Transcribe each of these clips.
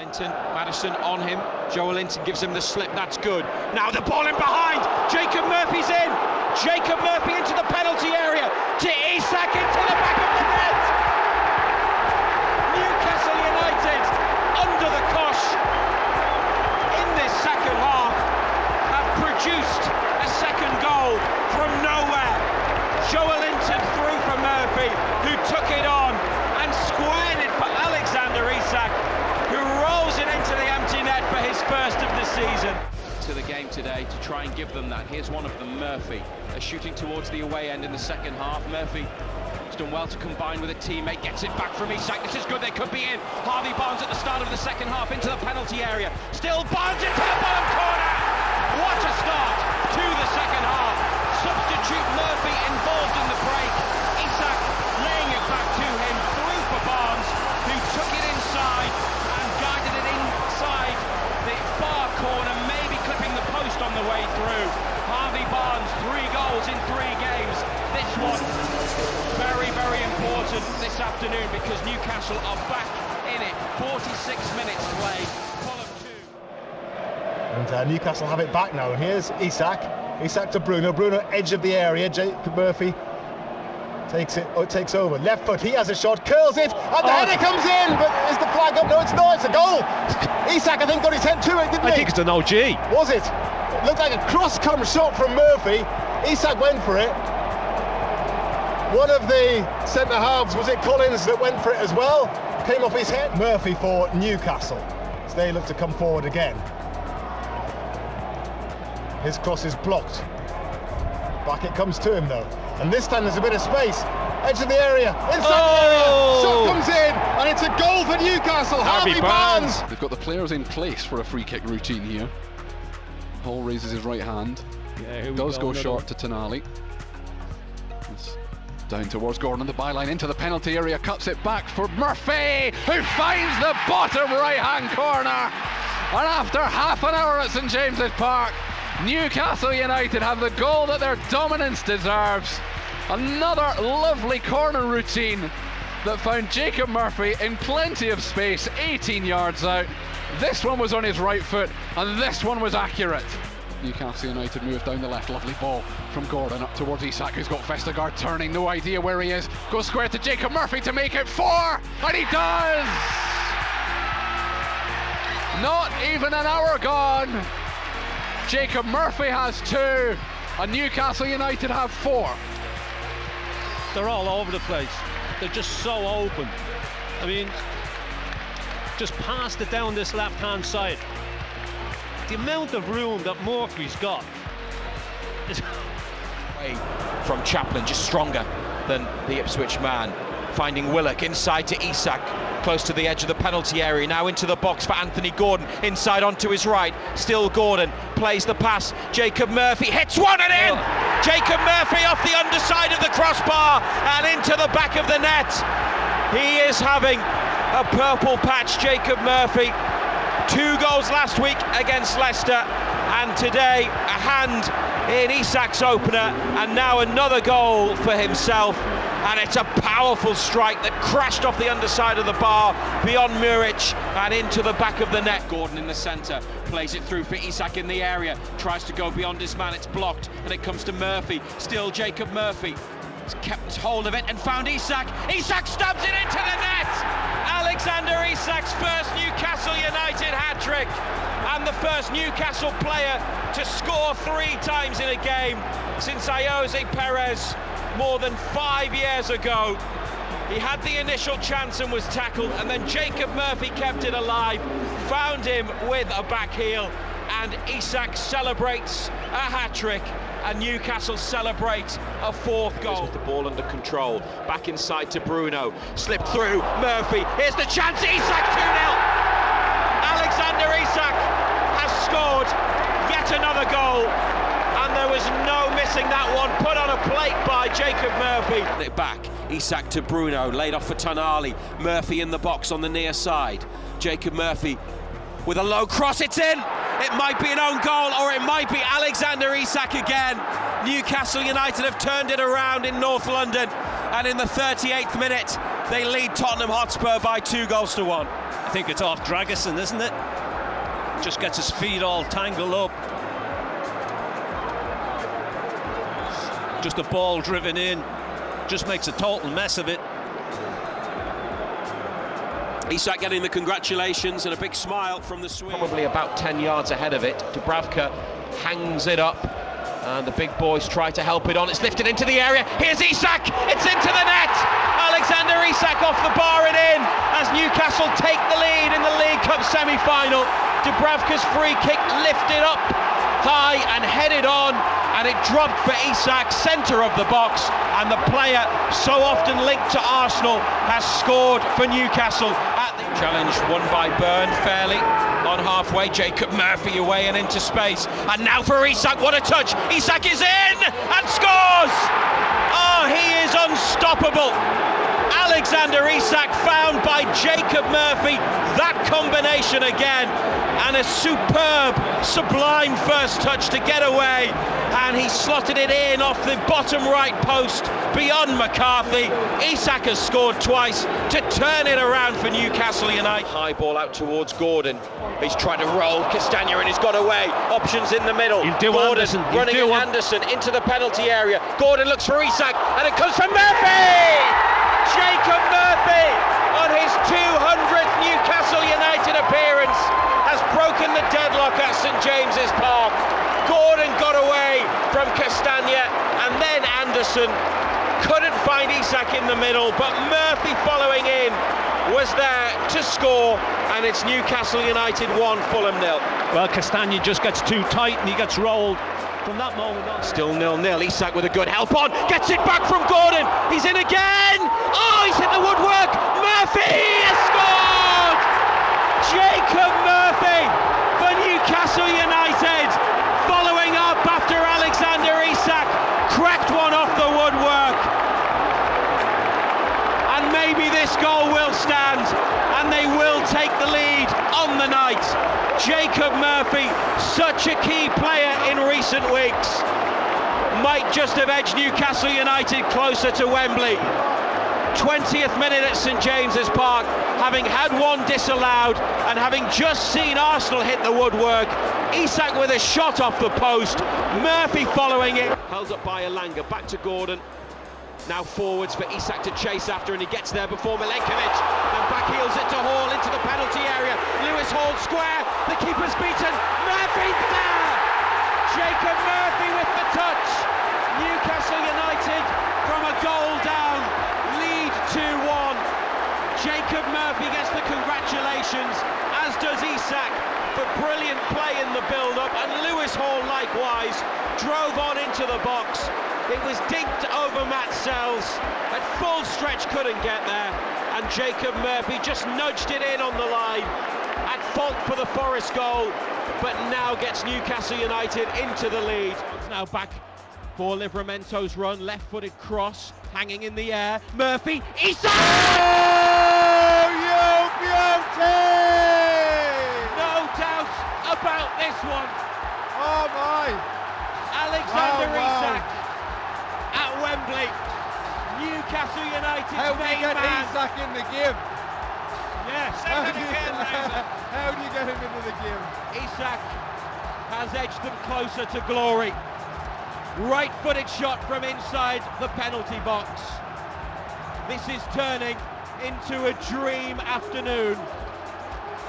Joelinton, Maddison on him. Joelinton gives him the slip, that's good. Now the ball in behind, Jacob Murphy's in. Jacob Murphy into the penalty area, to Isak into the back of the net. Newcastle United, under the cosh, in this second half, have produced a second goal from nowhere. Joelinton through for Murphy, who took it on and squared it for Alexander Isak, who rolls it into the empty net for his first of the season. To the game today to try and give them that. Here's one of them, Murphy, shooting towards the away end in the second half. Murphy has done well to combine with a teammate, gets it back from Isak. This is good, they could be in. Harvey Barnes at the start of the second half into the penalty area. Still Barnes into the bottom corner. What a start to the second half. Substitute Murphy involved in the break. Isak laying it back to him, through for Barnes, who took it inside and guided it inside the far corner, maybe clipping the post on the way through. Harvey Barnes, 3 goals in 3 games. This one very, very important this afternoon because Newcastle are back in it. 46 minutes played. And Newcastle have it back now. And here's Isak. Isak to Bruno. Bruno edge of the area. Jacob Murphy takes it. Oh, it takes over. Left foot. He has a shot. Curls it. And the header comes in. But is the flag up? No, it's not. It's a goal. Isak, I think, got his head to it, didn't he? I think it's an OG. Was it? It looked like a cross-come shot from Murphy. Isak went for it. One of the centre-halves, was it Collins, that went for it as well? Came off his head. Murphy for Newcastle. So they look to come forward again. His cross is blocked. Back it comes to him though. And this time there's a bit of space. Edge of the area, inside the area. Shot comes in, and it's a goal for Newcastle. Harvey Barnes. They've got the players in place for a free kick routine here. Hall raises his right hand. Yeah, does go short to Tonali. It's down towards Gordon on the byline, into the penalty area, cuts it back for Murphy, who finds the bottom right-hand corner. And after half an hour at St James's Park, Newcastle United have the goal that their dominance deserves. Another lovely corner routine that found Jacob Murphy in plenty of space, 18 yards out. This one was on his right foot, and this one was accurate. Newcastle United move down the left, lovely ball from Gordon up towards Isak, who's got Vestergaard turning, no idea where he is. Goes square to Jacob Murphy to make it 4, and he does! Not even an hour gone. Jacob Murphy has 2, and Newcastle United have 4. They're all over the place. They're just so open. I mean, just passed it down this left-hand side. The amount of room that Murphy's got is... From Chaplin, just stronger than the Ipswich man. Finding Willock inside to Isak, close to the edge of the penalty area, now into the box for Anthony Gordon, inside onto his right, still Gordon, plays the pass, Jacob Murphy hits one and in! Jacob Murphy off the underside of the crossbar and into the back of the net. He is having a purple patch, Jacob Murphy. 2 goals last week against Leicester, and today a hand in Isak's opener, and now another goal for himself. And it's a powerful strike that crashed off the underside of the bar beyond Muric and into the back of the net. Gordon in the centre, plays it through for Isak in the area, tries to go beyond his man, it's blocked, and it comes to Murphy. Still Jacob Murphy has kept hold of it and found Isak. Isak stabs it into the net! Alexander Isak's first Newcastle United hat-trick, and the first Newcastle player to score 3 times in a game since Jose Perez more than 5 years ago. He had the initial chance and was tackled, and then Jacob Murphy kept it alive, found him with a back heel, and Isak celebrates a hat-trick, and Newcastle celebrate a 4th goal. With the ball under control, back inside to Bruno, slipped through, Murphy, here's the chance, Isak 2-0! Alexander Isak has scored yet another goal, and there was no missing that one, put on a plate by Jacob Murphy. It back, Isak to Bruno, laid off for Tonali, Murphy in the box on the near side. Jacob Murphy with a low cross, it's in! It might be an own goal, or it might be Alexander Isak again. Newcastle United have turned it around in North London, and in the 38th minute, They lead Tottenham Hotspur by 2-1. I think it's off Dragusin, isn't it? Just gets his feet all tangled up. Just a ball driven in. Just makes a total mess of it. Isak getting the congratulations and a big smile from the Swede. Probably about 10 yards ahead of it. Dubravka hangs it up, and the big boys try to help it on. It's lifted into the area. Here's Isak. It's into the net. Alexander Isak off the bar and in as Newcastle take the lead in the League Cup semi-final. Dubravka's free kick lifted up high and headed on, and it dropped for Isak, centre of the box, and the player so often linked to Arsenal has scored for Newcastle. Challenge won by Byrne fairly on halfway. Jacob Murphy away and into space, and now for Isak. What a touch! Isak is in and scores! Oh, he is unstoppable. Alexander Isak found by Jacob Murphy. That combination again, and a superb, sublime first touch to get away, and he slotted it in off the bottom right post beyond McCarthy. Isak has scored twice to turn it around for Newcastle United. High ball out towards Gordon. He's trying to roll Castagna and he's got away. Options in the middle. Gordon running at Anderson into the penalty area. Gordon looks for Isak and it comes from Murphy! Jacob Murphy, on his 200th Newcastle United appearance, has broken the deadlock at St James's Park. Gordon got away from Castagna, and then Anderson couldn't find Isak in the middle, but Murphy following in was there to score, and it's Newcastle United 1, Fulham 0. Well, Castagna just gets too tight and he gets rolled. From that moment on. Still 0-0. Isak with a good help on. Gets it back from Gordon. He's in again. Oh, he's hit the woodwork. Murphy has scored. Jacob Murphy for Newcastle United. Following up after Alexander Isak cracked one off the woodwork. And maybe this goal will stand, and they will take the lead on the night. Jacob Murphy, such a key player in recent weeks, might just have edged Newcastle United closer to Wembley. 20th minute at St James's Park, having had one disallowed and having just seen Arsenal hit the woodwork. Isak with a shot off the post, Murphy following it. Held up by Elanga, back to Gordon. Now forwards for Isak to chase after, and he gets there before Milenkovic, and backheels it to Hall into the penalty area. Lewis Hall square, the keeper's beaten, Murphy there! Jacob Murphy with the touch. Newcastle United from a goal down, lead 2-1. Jacob Murphy gets the congratulations, as does Isak for brilliant play in the build-up, and Lewis Hall likewise drove on into the box. It was dinked over Matt Sells, at full stretch couldn't get there, and Jacob Murphy just nudged it in on the line, at fault for the Forest goal, but now gets Newcastle United into the lead. It's now back for Livramento's run, left-footed cross, hanging in the air, Murphy, Isak! Oh, you beauty! No doubt about this one. Oh my! Alexander Wow. Isak at Wembley. Newcastle United's How do you main get man. Isak in the game? Yes, How do you get him into the game? Isak has edged them closer to glory. Right-footed shot from inside the penalty box. This is turning into a dream afternoon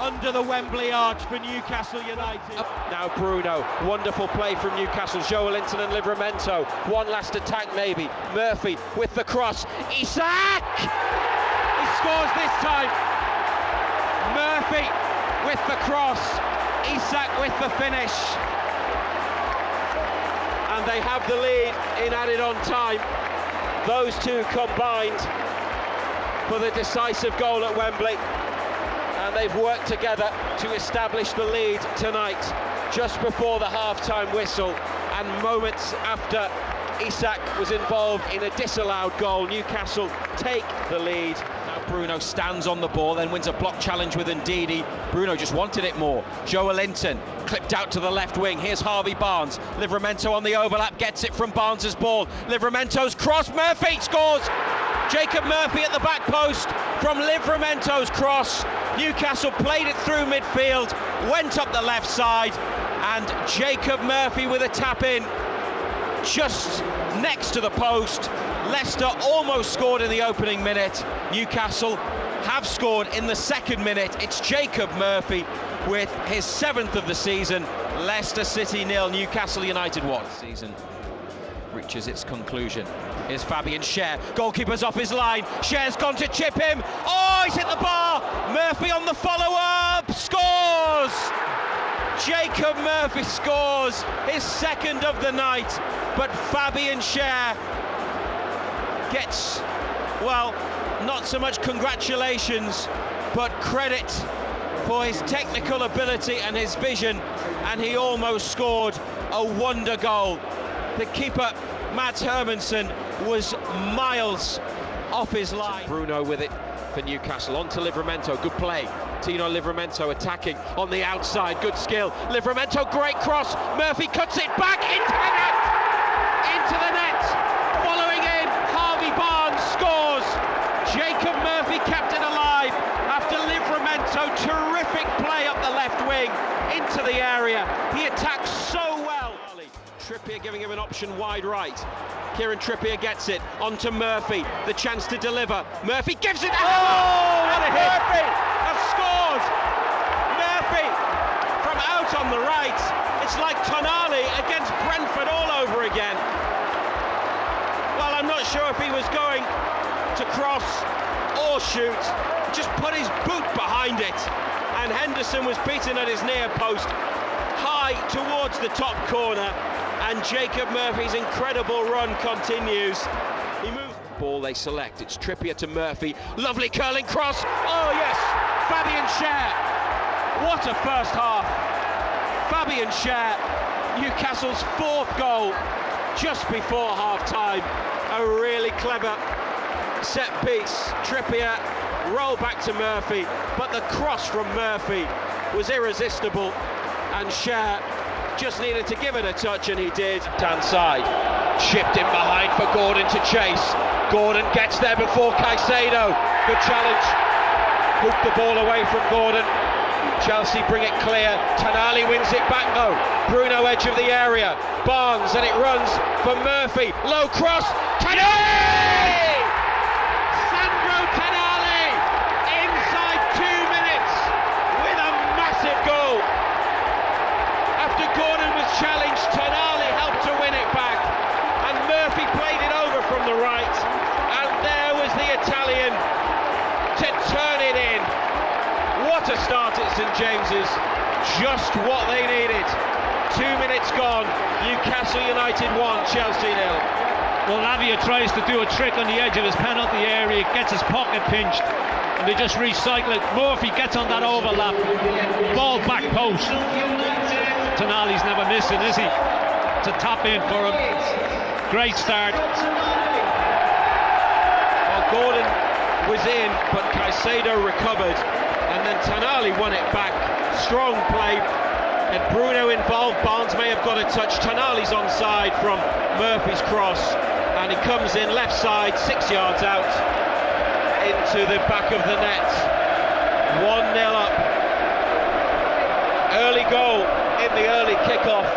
under the Wembley arch for Newcastle United. Now Bruno, wonderful play from Newcastle. Joelinton and Livramento. One last attack maybe. Murphy with the cross. Isak! He scores this time. Murphy with the cross. Isak with the finish. And they have the lead in added on time. Those two combined for the decisive goal at Wembley. And they've worked together to establish the lead tonight, just before the half-time whistle, and moments after Isak was involved in a disallowed goal. Newcastle take the lead. Now Bruno stands on the ball, then wins a block challenge with Ndidi. Bruno just wanted it more. Joelinton clipped out to the left wing. Here's Harvey Barnes. Livramento on the overlap, gets it from Barnes's ball. Livramento's cross, Murphy scores! Jacob Murphy at the back post from Livramento's cross. Newcastle played it through midfield, went up the left side, and Jacob Murphy with a tap in just next to the post. Leicester almost scored in the opening minute. Newcastle have scored in the second minute. It's Jacob Murphy with his 7th of the season. Leicester City 0, Newcastle United 1. Season reaches its conclusion. Here's Fabian Schär, goalkeeper's off his line. Schär's gone to chip him. Oh, he's hit the bar. Murphy on the follow-up, scores! Jacob Murphy scores his 2nd of the night, but Fabian Schär gets, well, not so much congratulations, but credit for his technical ability and his vision, and he almost scored a wonder goal. The keeper, Mads Hermansen, was miles off his line. Bruno with it for Newcastle, on to Livramento, good play. Tino Livramento attacking on the outside, good skill. Livramento, great cross, Murphy cuts it back into the net! Into the net! Following in, Harvey Barnes scores! Jacob Murphy kept it alive after Livramento, terrific play up the left wing, into the area. He attacks so well. Trippier giving him an option wide right. Kieran Trippier gets it onto Murphy, the chance to deliver. Murphy gives it. Oh, what a hit! Murphy has scored. Murphy from out on the right. It's like Tonali against Brentford all over again. Well, I'm not sure if he was going to cross or shoot. Just put his boot behind it, and Henderson was beaten at his near post, high towards the top corner. And Jacob Murphy's incredible run continues. He moves. Ball they select. It's Trippier to Murphy. Lovely curling cross. Oh yes, Fabian Schär. What a first half. Fabian Schär, Newcastle's 4th goal just before half-time. A really clever set piece. Trippier roll back to Murphy, but the cross from Murphy was irresistible, and Schär just needed to give it a touch, and he did. Hand side, chipped in behind for Gordon to chase. Gordon gets there before Caicedo. Good challenge. Hook the ball away from Gordon. Chelsea bring it clear. Tonali wins it back though. Bruno edge of the area. Barnes, and it runs for Murphy. Low cross. Tonali! Sandro Tonali inside 2 minutes with a massive goal. After Gordon was challenged, Tonali helped to win it back, and Murphy played it over from the right, and there was the Italian to turn it in. What a start at St James's, just what they needed. 2 minutes gone, Newcastle United 1, Chelsea 0. Well, Lavia tries to do a trick on the edge of his penalty area, gets his pocket pinched, and they just recycle it. Murphy gets on that overlap, ball back post. Tonali's never missing, is he? It's a top in for him. Great start. Well, Gordon was in, but Caicedo recovered, and then Tonali won it back. Strong play, and Bruno involved. Barnes may have got a touch. Tonali's onside from Murphy's cross, and he comes in left side, 6 yards out, into the back of the net. 1-0 up. Early goal in the early kickoff.